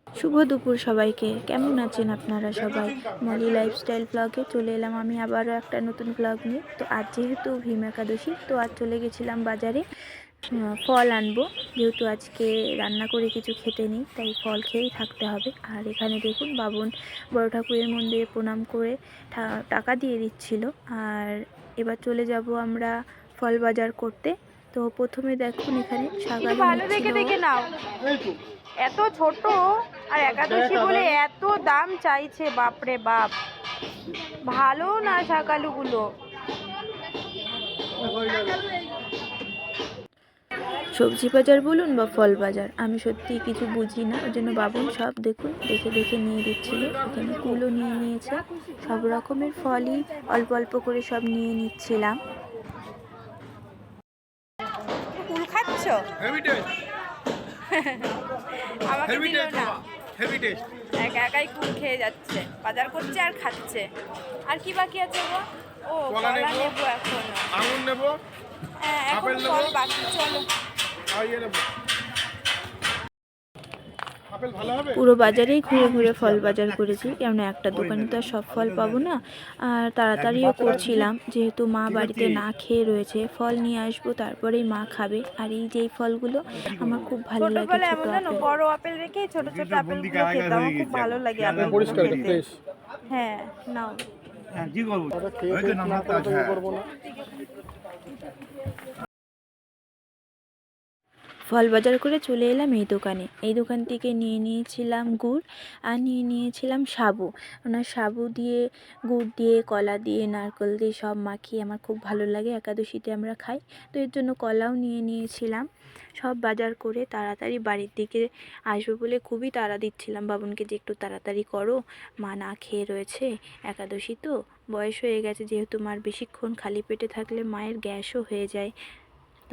শুভ দুপুর সবাইকে। কেমন আছেন আপনারা সবাই? মলি লাইফস্টাইল ব্লগে চলে এলাম আমি আবারও একটা নতুন ব্লগ নিয়ে। তো আজ যেহেতু ভীম একাদশী, তো আজ চলে গেছিলাম বাজারে ফল আনবো। যেহেতু আজকে রান্না করে কিছু খেতে নেই, তাই ফল খেয়েই থাকতে হবে। আর এখানে দেখুন বাবন বড় ঠাকুরের মন্দিরে প্রণাম করে টাকা দিয়ে দিচ্ছিল। আর এবার চলে যাব আমরা ফল বাজার করতে। তো প্রথমে দেখুন এখানে শাকালু ভালো দেখে নিচ্ছিল। দেখে নাও। এত ছোট আর একাদশী বলে এত দাম চাইছে, বাপরে বাপ। ভালো না শাকালুগুলো। সবজি বাজার বলুন বা ফল বাজার, আমি সত্যি কিছু বুঝি না। ওই জন্য বাবুন সব দেখুন দেখে দেখে নিয়ে দিচ্ছিল। এখানে কুলও নিয়ে নিয়েছে। সব রকমের ফলই অল্প অল্প করে সব নিয়ে নিচ্ছিলাম। কুল খাচ্ছ? আমাকে দিল না। একা একাই কুল খেয়ে যাচ্ছে, বাজার করছে আর খাচ্ছে। আর কি বাকি আছে গো? ও কলা নেবো, এখন আঙুর নেব, হ্যাঁ এখন আপেল নেব, ফল বাকি, চলো। আর ইয়ে নেব। আপেল ভালো হবে? পুরো বাজারেই ঘুরে ঘুরে ফল বাজার করেছি, কেননা একটা দোকানে তো আর সব ফল পাবো না। আর তাড়াতাড়িও করছিলাম, যেহেতু মা বাড়িতে না খেয়ে রয়েছে। ফল নিয়ে আসবো, তারপরেই মা খাবে। আর এই যে এই ফলগুলো আমার খুব ভালো লাগে, ছোটবেলায় ছোট এমন জানো, আপেল। বড় আপেল রেখে ছোট ছোট আপেলগুলো খেতাম, আমার খুব ভালো লাগে আপেলগুলো পরিষ্কার খেতে। ফ্রেশ। হ্যাঁ নাও। কি করবো? ওই তো নাম্বার তো আছে, হ্যাঁ। ফল বাজার করে চলে এলাম এই দোকানে। এই দোকান থেকে নিয়ে নিয়েছিলাম গুড়, আর নিয়ে নিয়েছিলাম সাবু। ওনার সাবু দিয়ে, গুড় দিয়ে, কলা দিয়ে, নারকেল দিয়ে সব মাখিয়ে আমার খুব ভালো লাগে, একাদশীতে আমরা খাই। তো এর জন্য কলাও নিয়ে নিয়েছিলাম। সব বাজার করে তাড়াতাড়ি বাড়ির দিকে আসবো বলে খুবই তাড়া দিচ্ছিলাম বাবুনকে, যে একটু তাড়াতাড়ি করো, মা না খেয়ে রয়েছে। একাদশী তো, বয়স হয়ে গেছে যেহেতু, মার বেশিক্ষণ খালি পেটে থাকলে মায়ের গ্যাসও হয়ে যায়।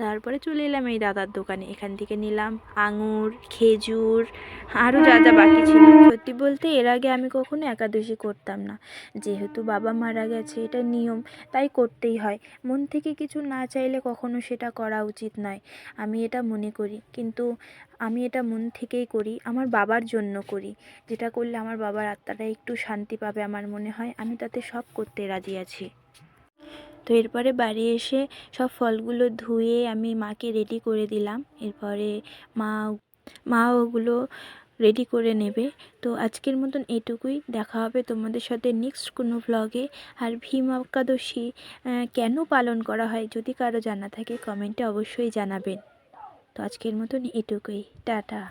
তারপরে চলে এলাম এই দাদার দোকানে। এখান থেকে নিলাম আঙুর, খেজুর, আরও যা যা বাকি ছিল। সত্যি বলতে এর আগে আমি কখনো একাদশী করতাম না। যেহেতু বাবা মারা গেছে, এটা নিয়ম, তাই করতেই হয়। মন থেকে কিছু না চাইলে কখনো সেটা করা উচিত নয়, আমি এটা মনে করি। কিন্তু আমি এটা মন থেকেই করি, আমার বাবার জন্য করি। যেটা করলে আমার বাবার আত্মাটা একটু শান্তি পাবে আমার মনে হয়, আমি তাতে সব করতে রাজি আছি। তো এরপরে বাড়ি এসে সব ফলগুলো ধুয়ে আমি মাকে রেডি করে দিলাম। এরপরে মা মা ওগুলো রেডি করে নেবে। তো আজকের মতন এটুকুই। দেখা হবে তোমাদের সাথে নেক্সট কোনো ভ্লগে। আর ভীম একাদশী কেন পালন করা হয়, যদি কারো জানা থাকে কমেন্টে অবশ্যই জানাবেন। তো আজকের মতন এটুকুই, টাটা।